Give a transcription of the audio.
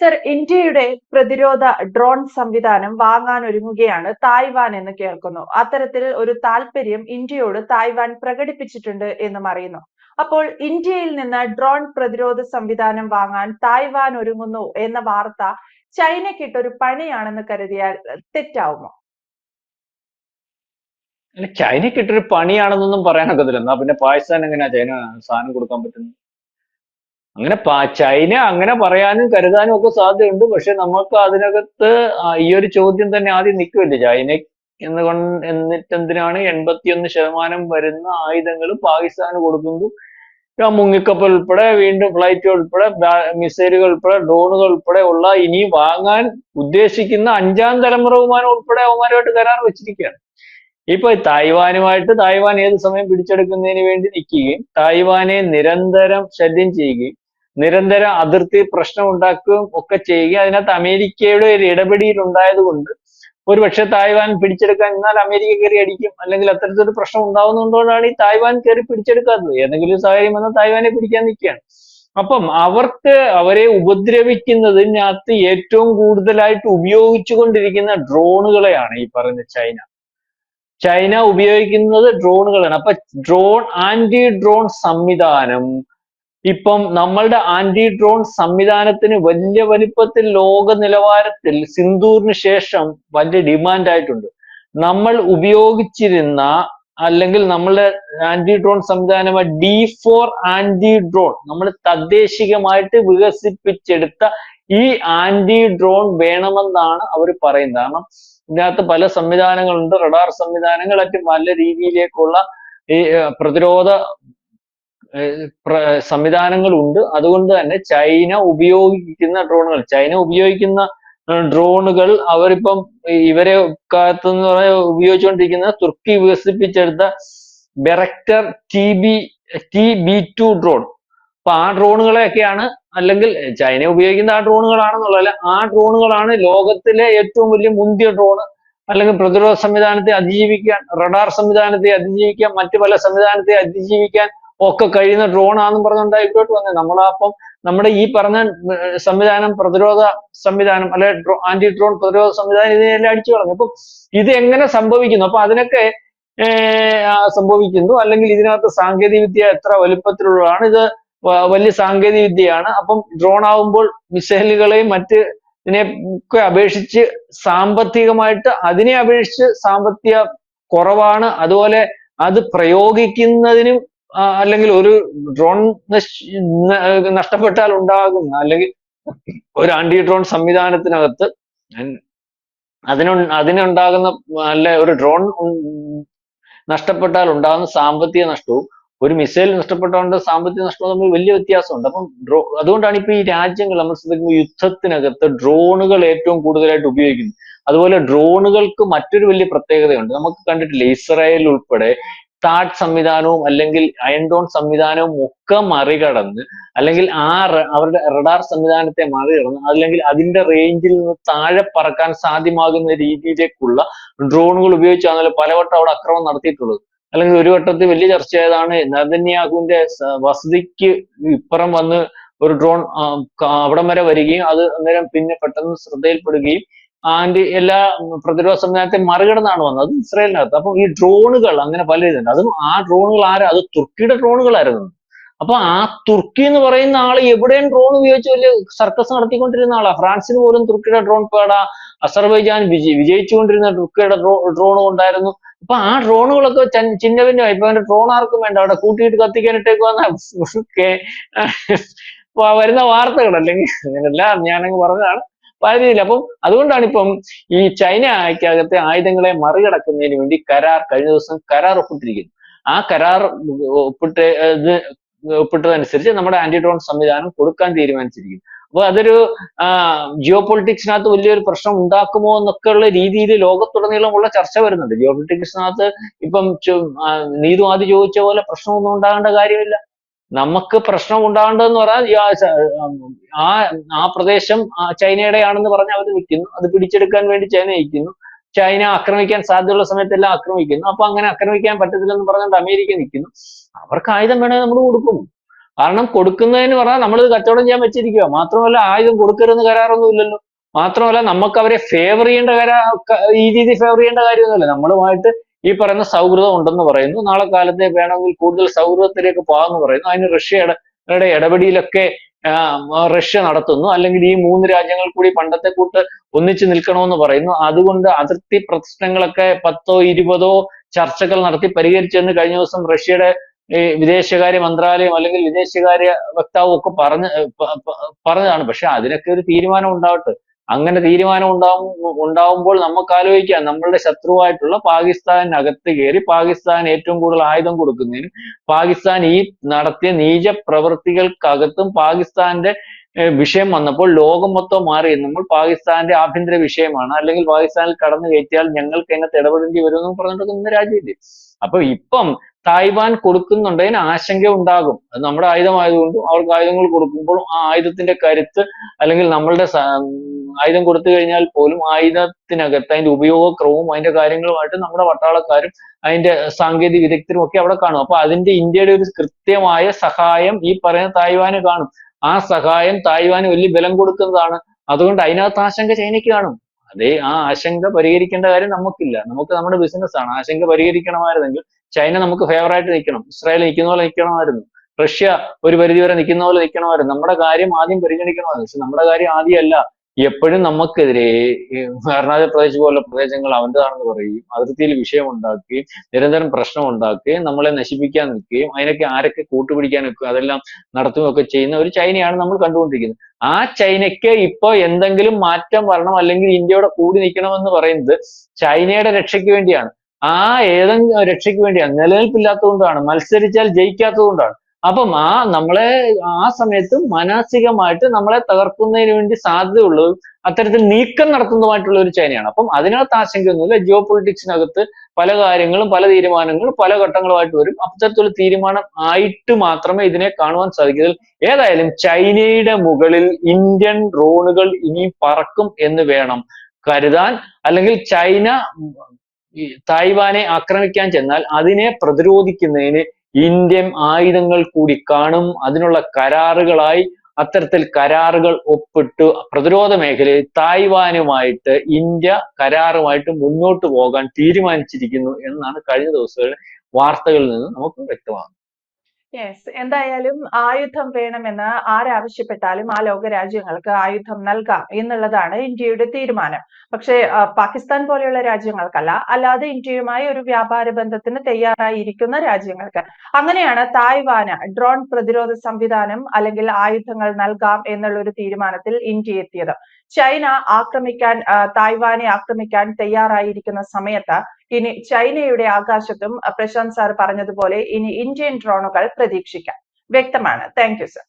Sir, ഇന്ത്യയുടെ പ്രതിരോധ drone സംവിധാനം വാങ്ങാനൊരുങ്ങുകയാണ് തായ്വാൻ എന്ന് കേൾക്കുന്നു. അത്തരത്തിൽ ഒരു താൽപര്യം ഇന്ത്യയോട് തായ്വാൻ പ്രകടിപ്പിച്ചിട്ടുണ്ട് എന്നും അറിയുന്നു. അപ്പോൾ ഇന്ത്യയിൽ നിന്ന് ഡ്രോൺ പ്രതിരോധ സംവിധാനം വാങ്ങാൻ തായ്വാൻ ഒരുങ്ങുന്നു എന്ന വാർത്ത ചൈനയ്ക്കിട്ടൊരു പണിയാണെന്ന് കരുതിയാൽ തെറ്റാവുമോ? അല്ല, ചൈനയ്ക്ക് ഇട്ടൊരു പണിയാണെന്നൊന്നും പറയാനൊക്കത്തില്ല. എന്നാ പിന്നെ പാകിസ്ഥാൻ എങ്ങനെയാ ചൈന സാധനം കൊടുക്കാൻ പറ്റുന്നത്? അങ്ങനെ ചൈന അങ്ങനെ പറയാനും കരുതാനും ഒക്കെ സാധ്യതയുണ്ട്. പക്ഷെ നമുക്ക് അതിനകത്ത് ഈ ഒരു ചോദ്യം തന്നെ ആദ്യം നിൽക്കുമല്ലേ. ചൈന എന്നിട്ടെന്തിനാണ് 81% വരുന്ന ആയുധങ്ങൾ പാകിസ്ഥാന് കൊടുക്കുന്നത്? മുങ്ങിക്കപ്പൽ ഉൾപ്പെടെ, വീണ്ടും ഫ്ലൈറ്റ് ഉൾപ്പെടെ, മിസൈലുകൾ ഉൾപ്പെടെ, ഡ്രോണുകൾ ഉൾപ്പെടെ ഉള്ള ഇനി വാങ്ങാൻ ഉദ്ദേശിക്കുന്ന 5ാം തലമുറ വിമാനം ഉൾപ്പെടെ അവന്മാരുമായിട്ട് കരാർ വെച്ചിരിക്കുകയാണ്. ഇപ്പൊ തായ്വാൻ ഏത് സമയം പിടിച്ചെടുക്കുന്നതിന് വേണ്ടി നിൽക്കുകയും തായ്വാനെ നിരന്തരം ശല്യം ചെയ്യുകയും നിരന്തരം അതിർത്തി പ്രശ്നം ഉണ്ടാക്കുകയും ഒക്കെ ചെയ്യുകയും അതിനകത്ത് അമേരിക്കയുടെ ഒരു ഇടപെടൽ ഉണ്ടായത് കൊണ്ട് ഒരുപക്ഷെ തായ്വാൻ പിടിച്ചെടുക്കാൻ നിന്നാൽ അമേരിക്ക കയറി അടിക്കും, അല്ലെങ്കിൽ അത്തരത്തിലൊരു പ്രശ്നം ഉണ്ടാവുന്നതുകൊണ്ടാണ് ഈ തായ്വാൻ കയറി പിടിച്ചെടുക്കാത്തത്. ഏതെങ്കിലും ഒരു സാഹചര്യം വന്നാൽ തായ്വാനെ പിടിക്കാൻ നിൽക്കുകയാണ്. അപ്പം അവരെ ഉപദ്രവിക്കുന്നതിനകത്ത് ഏറ്റവും കൂടുതലായിട്ട് ഉപയോഗിച്ചുകൊണ്ടിരിക്കുന്ന ഡ്രോണുകളെയാണ് ഈ പറയുന്ന ചൈന ഉപയോഗിക്കുന്നത് ഡ്രോണുകളാണ്. അപ്പൊ ആന്റി ഡ്രോൺ സംവിധാനം ഇപ്പം നമ്മളുടെ ആന്റി ഡ്രോൺ സംവിധാനത്തിന് വലിയ വലിപ്പത്തിൽ ലോക നിലവാരത്തിൽ സിന്ദൂറിന് ശേഷം വലിയ ഡിമാൻഡ് ആയിട്ടുണ്ട്. നമ്മൾ ഉപയോഗിച്ചിരുന്ന അല്ലെങ്കിൽ നമ്മളുടെ ആന്റി ഡ്രോൺ സംവിധാനമായ D4 ആന്റി ഡ്രോൺ നമ്മൾ തദ്ദേശികമായിട്ട് വികസിപ്പിച്ചെടുത്ത ഈ ആന്റി ഡ്രോൺ വേണമെന്നാണ് അവർ പറയുന്നത്. കാരണം ഇതിനകത്ത് പല സംവിധാനങ്ങളുണ്ട്, റഡാർ സംവിധാനങ്ങൾ, മറ്റ് പല രീതിയിലേക്കുള്ള ഈ പ്രതിരോധ സംവിധാനങ്ങളുണ്ട്. അതുകൊണ്ട് തന്നെ ചൈന ഉപയോഗിക്കുന്ന ഡ്രോണുകൾ അവരിപ്പം ഇവരെ കാലത്തുനിന്ന് ഉപയോഗിച്ചുകൊണ്ടിരിക്കുന്ന തുർക്കി വികസിപ്പിച്ചെടുത്ത ബെറക്ടർ TB2 ഡ്രോൺ. അപ്പൊ ആ ഡ്രോണുകളെയൊക്കെയാണ്, അല്ലെങ്കിൽ ചൈന ഉപയോഗിക്കുന്ന ആ ഡ്രോണുകളാണെന്നുള്ളതല്ല, ആ ഡ്രോണുകളാണ് ലോകത്തിലെ ഏറ്റവും വലിയ മുന്തിയ ഡ്രോണ്. അല്ലെങ്കിൽ പ്രതിരോധ സംവിധാനത്തെ അതിജീവിക്കാൻ, റഡാർ സംവിധാനത്തെ അതിജീവിക്കാൻ, മറ്റു പല സംവിധാനത്തെ അതിജീവിക്കാൻ ഒക്കെ കഴിയുന്ന ഡ്രോണാണെന്നും പറഞ്ഞുകൊണ്ട് ഇങ്ങോട്ട് വന്നത്. നമ്മളപ്പം നമ്മുടെ ഈ പറഞ്ഞ പ്രതിരോധ സംവിധാനം അല്ലെ ആന്റി ഡ്രോൺ പ്രതിരോധ സംവിധാനം ഇതിനെല്ലാം അടിച്ചു കളഞ്ഞു. അപ്പൊ ഇത് എങ്ങനെ സംഭവിക്കുന്നു? അപ്പൊ അതിനൊക്കെ സംഭവിക്കുന്നു. അല്ലെങ്കിൽ ഇതിനകത്ത് സാങ്കേതിക വിദ്യ എത്ര വലുപ്പത്തിലുള്ളതാണ്? ഇത് വലിയ സാങ്കേതിക വിദ്യയാണ്. അപ്പം ഡ്രോൺ ആവുമ്പോൾ മിസൈലുകളെയും മറ്റ് ഇതിനെയൊക്കെ അപേക്ഷിച്ച് അതിനെ അപേക്ഷിച്ച് സാമ്പത്തിക കുറവാണ്. അതുപോലെ അത് പ്രയോഗിക്കുന്നതിനും അല്ലെങ്കിൽ ഒരു ഡ്രോൺ നഷ്ടപ്പെട്ടാൽ ഉണ്ടാകുന്ന, അല്ലെങ്കിൽ ഒരു ആന്റി ഡ്രോൺ സംവിധാനത്തിനകത്ത് അതിനുണ്ടാകുന്ന അല്ല ഒരു ഡ്രോൺ നഷ്ടപ്പെട്ടാൽ ഉണ്ടാകുന്ന സാമ്പത്തിക നഷ്ടവും ഒരു മിസൈൽ നഷ്ടപ്പെട്ടുകൊണ്ട് സാമ്പത്തിക നഷ്ടവും തമ്മിൽ വലിയ വ്യത്യാസമുണ്ട്. അപ്പം അതുകൊണ്ടാണ് ഇപ്പൊ ഈ രാജ്യങ്ങൾ നമ്മൾ ശ്രദ്ധിക്കുമ്പോൾ യുദ്ധത്തിനകത്ത് ഡ്രോണുകൾ ഏറ്റവും കൂടുതലായിട്ട് ഉപയോഗിക്കുന്നത്. അതുപോലെ ഡ്രോണുകൾക്ക് മറ്റൊരു വലിയ പ്രത്യേകതയുണ്ട്. നമുക്ക് കണ്ടിട്ടില്ലേ, ഇസ്രായേൽ ഉൾപ്പെടെ താഡ് സംവിധാനവും അല്ലെങ്കിൽ അയൺ ഡോൺ സംവിധാനവും ഒക്കെ മറികടന്ന്, അല്ലെങ്കിൽ അവരുടെ റഡാർ സംവിധാനത്തെ മറികടന്ന്, അല്ലെങ്കിൽ അതിന്റെ റേഞ്ചിൽ നിന്ന് താഴെ പറക്കാൻ സാധ്യമാകുന്ന രീതിയിലേക്കുള്ള ഡ്രോണുകൾ ഉപയോഗിച്ചാണല്ലോ പലവട്ടം അവിടെ ആക്രമണം നടത്തിയിട്ടുള്ളത്. അല്ലെങ്കിൽ ഒരു വട്ടത്തിൽ വലിയ ചർച്ചയായതാണ് നെതന്യാഹുവിന്റെ വസതിക്ക് ഇപ്പുറം വന്ന് ഒരു ഡ്രോൺ അവിടം വരെ വരികയും അത് അന്നേരം പിന്നെ പെട്ടെന്ന് ശ്രദ്ധയിൽപ്പെടുകയും എല്ലാ പ്രതിരോധ സംവിധാനത്തെ മറികടന്നാണ് വന്നത്. അത് ഇസ്രായേലിനകത്ത്. അപ്പൊ ഈ ഡ്രോണുകൾ അങ്ങനെ പല ഇതുണ്ട്. അതും ആ ഡ്രോണുകൾ അത് തുർക്കിയുടെ ഡ്രോണുകളായിരുന്നു. അപ്പൊ ആ തുർക്കി എന്ന് പറയുന്ന ആള് എവിടെയും ഡ്രോൺ ഉപയോഗിച്ച് വലിയ സർക്കസ് നടത്തിക്കൊണ്ടിരുന്ന ആളാ. ഫ്രാൻസിന് പോലും തുർക്കിയുടെ ഡ്രോൺ പേടാ. അസർബൈജാൻ വിജയിച്ചുകൊണ്ടിരുന്ന തുർക്കിയുടെ ഡ്രോണും ഉണ്ടായിരുന്നു. അപ്പൊ ആ ഡ്രോണുകളൊക്കെ ചിഹ്നഭിന്നമായി. ഇപ്പൊ അവന്റെ ഡ്രോൺ ആർക്കും വേണ്ട, അവിടെ കൂട്ടിയിട്ട് കത്തിക്കാനിട്ടേക്കുവാന്ന വരുന്ന വാർത്തകൾ. അല്ലെങ്കിൽ അങ്ങനെയല്ല, ഞാനങ്ങ് പറഞ്ഞതാണ് പല രീതിയിൽ. അപ്പം അതുകൊണ്ടാണ് ഇപ്പം ഈ ചൈനയ്ക്കകത്തെ ആയുധങ്ങളെ മറികടക്കുന്നതിന് വേണ്ടി കഴിഞ്ഞ ദിവസം കരാർ ഒപ്പിട്ടിരിക്കുന്നു. ആ കരാർ ഒപ്പിട്ടതനുസരിച്ച് നമ്മുടെ ആന്റി ഡ്രോൺ സംവിധാനം കൊടുക്കാൻ തീരുമാനിച്ചിരിക്കുന്നു. അപ്പൊ അതൊരു ജിയോ പൊളിറ്റിക്സിനകത്ത് വലിയൊരു പ്രശ്നം ഉണ്ടാക്കുമോ എന്നൊക്കെയുള്ള രീതിയിൽ ലോകത്തുടനീളമുള്ള ചർച്ച വരുന്നുണ്ട്. ജിയോ പൊളിറ്റിക്സിനകത്ത് ഇപ്പം നീതു ആദ്യം ചോദിച്ച പോലെ പ്രശ്നമൊന്നും ഉണ്ടാകേണ്ട കാര്യമില്ല. നമുക്ക് പ്രശ്നം ഉണ്ടാകേണ്ടതെന്ന് പറഞ്ഞാൽ ആ പ്രദേശം ചൈനയുടെയാണെന്ന് പറഞ്ഞ് അവർ നിൽക്കുന്നു. അത് പിടിച്ചെടുക്കാൻ വേണ്ടി ചൈന നിൽക്കുന്നു. ചൈന ആക്രമിക്കാൻ സാധ്യതയുള്ള സമയത്തെല്ലാം ആക്രമിക്കുന്നു. അപ്പൊ അങ്ങനെ ആക്രമിക്കാൻ പറ്റത്തില്ലെന്ന് പറഞ്ഞുകൊണ്ട് അമേരിക്ക നിൽക്കുന്നു. അവർക്ക് ആയുധം വേണമെങ്കിൽ നമ്മൾ കൊടുക്കും. കാരണം കൊടുക്കുന്നതിന് പറഞ്ഞാൽ നമ്മളിത് കച്ചവടം ചെയ്യാൻ വെച്ചിരിക്കുക. മാത്രമല്ല ആയുധം കൊടുക്കരുതെന്ന് കരാറൊന്നും ഇല്ലല്ലോ. മാത്രമല്ല നമുക്ക് അവരെ ഫേവർ ചെയ്യേണ്ട ഈ രീതി ഫേവർ ചെയ്യേണ്ട കാര്യമൊന്നുമില്ല. നമ്മളുമായിട്ട് ഈ പറയുന്ന സൗഹൃദം ഉണ്ടെന്ന് പറയുന്നു. നാളെ കാലത്തെ വേണമെങ്കിൽ കൂടുതൽ സൗഹൃദത്തിലേക്ക് പോകാമെന്ന് പറയുന്നു. അതിന് റഷ്യയുടെ ഇടപെടലൊക്കെ റഷ്യ നടത്തുന്നു. അല്ലെങ്കിൽ ഈ 3 രാജ്യങ്ങൾ കൂടി പണ്ടത്തെ കൂട്ട് ഒന്നിച്ചു നിൽക്കണമെന്ന് പറയുന്നു. അതുകൊണ്ട് അതിർത്തി പ്രശ്നങ്ങളൊക്കെ 10ഓ 20ഓ ചർച്ചകൾ നടത്തി പരിഹരിച്ചെന്ന് കഴിഞ്ഞ ദിവസം റഷ്യയുടെ വിദേശകാര്യ മന്ത്രാലയം അല്ലെങ്കിൽ വിദേശകാര്യ വക്താവും ഒക്കെ പറഞ്ഞതാണ്. പക്ഷെ അതിനൊക്കെ ഒരു തീരുമാനം ഉണ്ടാവട്ടെ. അങ്ങനെ തീരുമാനം ഉണ്ടാവുമ്പോൾ നമുക്ക് ആലോചിക്കാം, നമ്മളുടെ ശത്രുവായിട്ടുള്ള പാകിസ്ഥാനകത്ത് കയറി പാകിസ്ഥാൻ ഏറ്റവും കൂടുതൽ ആയുധം കൊടുക്കുന്നതിനും പാകിസ്ഥാൻ ഈ നടത്തിയ നീച പ്രവൃത്തികൾക്കകത്തും പാകിസ്ഥാന്റെ വിഷയം വന്നപ്പോൾ ലോകം മൊത്തം മാറി. നമ്മൾ പാകിസ്ഥാന്റെ ആഭ്യന്തര വിഷയമാണ്, അല്ലെങ്കിൽ പാകിസ്ഥാനിൽ കടന്നു കയറ്റിയാൽ ഞങ്ങൾക്ക് അതിനകത്ത് ഇടപെടേണ്ടി വരും എന്ന് പറഞ്ഞിട്ടൊക്കെ ഇന്ന് രാജ്യമില്ലേ. അപ്പൊ ഇപ്പം തായ്വാൻ കൊടുക്കുന്നുണ്ടതിന് ആശങ്ക ഉണ്ടാകും. അത് നമ്മുടെ ആയുധമായതുകൊണ്ടും അവർക്ക് ആയുധങ്ങൾ കൊടുക്കുമ്പോൾ ആ ആയുധത്തിന്റെ കരുത്ത്, അല്ലെങ്കിൽ നമ്മളുടെ ആയുധം കൊടുത്തു കഴിഞ്ഞാൽ പോലും ആയുധത്തിനകത്ത് അതിന്റെ ഉപയോഗക്രമവും അതിന്റെ കാര്യങ്ങളുമായിട്ട് നമ്മുടെ പട്ടാളക്കാരും അതിന്റെ സാങ്കേതിക വിദഗ്ധരും ഒക്കെ അവിടെ കാണും. അപ്പൊ അതിന്റെ ഇന്ത്യയുടെ ഒരു കൃത്യമായ സഹായം ഈ പറയുന്ന തായ്വാന് കാണും. ആ സഹായം തായ്വാന് വലിയ ബലം കൊടുക്കുന്നതാണ്. അതുകൊണ്ട് അതിനകത്ത് ആശങ്ക ചൈനയ്ക്ക് കാണും. ആ ആശങ്ക പരിഹരിക്കേണ്ട കാര്യം നമുക്കില്ല. നമുക്ക് നമ്മുടെ ബിസിനസ് ആണ്. ആശങ്ക പരിഹരിക്കണമായിരുന്നെങ്കിൽ ചൈന നമുക്ക് ഫേവർ ആയിട്ട് നിൽക്കണം, ഇസ്രായേൽ നിൽക്കുന്ന പോലെ നിൽക്കണമായിരുന്നു, റഷ്യ ഒരു പരിധിവരെ നിൽക്കുന്ന പോലെ നിൽക്കണമായിരുന്നു. നമ്മുടെ കാര്യം ആദ്യം പരിഗണിക്കണമായിരുന്നു. പക്ഷെ നമ്മുടെ കാര്യം ആദ്യമല്ല. എപ്പോഴും നമുക്കെതിരെ അരുണാചൽ പ്രദേശ് പോലുള്ള പ്രദേശങ്ങൾ അവന്റേതാണെന്ന് പറയുകയും അതിർത്തിയിൽ വിഷയം ഉണ്ടാക്കുകയും നിരന്തരം പ്രശ്നം ഉണ്ടാക്കുകയും നമ്മളെ നശിപ്പിക്കാൻ നിൽക്കുകയും അതിനൊക്കെ ആരൊക്കെ കൂട്ടുപിടിക്കാൻ നിൽക്കുക അതെല്ലാം നടത്തുകയൊക്കെ ചെയ്യുന്ന ഒരു ചൈനയാണ് നമ്മൾ കണ്ടുകൊണ്ടിരിക്കുന്നത്. ആ ചൈനയ്ക്ക് ഇപ്പൊ എന്തെങ്കിലും മാറ്റം വരണം, അല്ലെങ്കിൽ ഇന്ത്യയുടെ കൂടി നിൽക്കണമെന്ന് പറയുന്നത് ചൈനയുടെ രക്ഷയ്ക്ക് വേണ്ടിയാണ്. ആ ഏതെങ്കിലും രക്ഷയ്ക്ക് വേണ്ടിയാണ്, നിലനിൽപ്പില്ലാത്തത് കൊണ്ടാണ്, മത്സരിച്ചാൽ ജയിക്കാത്തത് കൊണ്ടാണ്. അപ്പം നമ്മളെ ആ സമയത്ത് മാനസികമായിട്ട് നമ്മളെ തകർക്കുന്നതിന് വേണ്ടി സാധ്യതയുള്ളതും അത്തരത്തിൽ നീക്കം നടത്തുന്നതുമായിട്ടുള്ള ഒരു ചൈനയാണ്. അപ്പം അതിനകത്ത് ആശങ്കയൊന്നുമില്ല. ജിയോ പൊളിറ്റിക്സിനകത്ത് പല കാര്യങ്ങളും പല തീരുമാനങ്ങളും പല ഘട്ടങ്ങളുമായിട്ട് വരും. അത്തരത്തിലുള്ള തീരുമാനം ആയിട്ട് മാത്രമേ ഇതിനെ കാണുവാൻ സാധിക്കൂ. ഏതായാലും ചൈനയുടെ മുകളിൽ ഇന്ത്യൻ ഡ്രോണുകൾ ഇനി പറക്കും എന്ന് വേണം കരുതാൻ. അല്ലെങ്കിൽ ചൈന തായ്വാനെ ആക്രമിക്കാൻ ചെന്നാൽ അതിനെ പ്രതിരോധിക്കുന്നതിന് ഇന്ത്യൻ ആയുധങ്ങൾ കൂടി കാണും. അതിനുള്ള കരാറുകളായി അത്തരത്തിൽ കരാറുകൾ ഒപ്പിട്ട് പ്രതിരോധ മേഖലയിൽ തായ്വാനുമായിട്ട് ഇന്ത്യ കരാറുമായിട്ട് മുന്നോട്ട് പോകാൻ തീരുമാനിച്ചിരിക്കുന്നു എന്നാണ് കഴിഞ്ഞ ദിവസങ്ങളിലെ വാർത്തകളിൽ നിന്ന് നമുക്ക് വ്യക്തമാകുന്നത്. യെസ്, എന്തായാലും ആയുധം വേണമെന്ന് ആരാവശ്യപ്പെട്ടാലും ആ ലോകരാജ്യങ്ങൾക്ക് ആയുധം നൽകാം എന്നുള്ളതാണ് ഇന്ത്യയുടെ തീരുമാനം. പക്ഷേ പാകിസ്ഥാൻ പോലെയുള്ള രാജ്യങ്ങൾക്കല്ല, അല്ലാതെ ഇന്ത്യയുമായി ഒരു വ്യാപാര ബന്ധത്തിന് തയ്യാറായിരിക്കുന്ന രാജ്യങ്ങൾക്ക്. അങ്ങനെയാണ് തായ്വാന് ഡ്രോൺ പ്രതിരോധ സംവിധാനം അല്ലെങ്കിൽ ആയുധങ്ങൾ നൽകാം എന്നുള്ള ഒരു തീരുമാനത്തിൽ ഇന്ത്യ എത്തിയത്. ചൈന തായ്വാനെ ആക്രമിക്കാൻ തയ്യാറായിരിക്കുന്ന സമയത്ത് ഇനി ചൈനയുടെ ആകാശത്തും പ്രശാന്ത് സാർ പറഞ്ഞതുപോലെ ഇനി ഇന്ത്യൻ ഡ്രോണുകൾ പ്രതീക്ഷിക്കാം. വ്യക്തമാണ്. Thank you sir.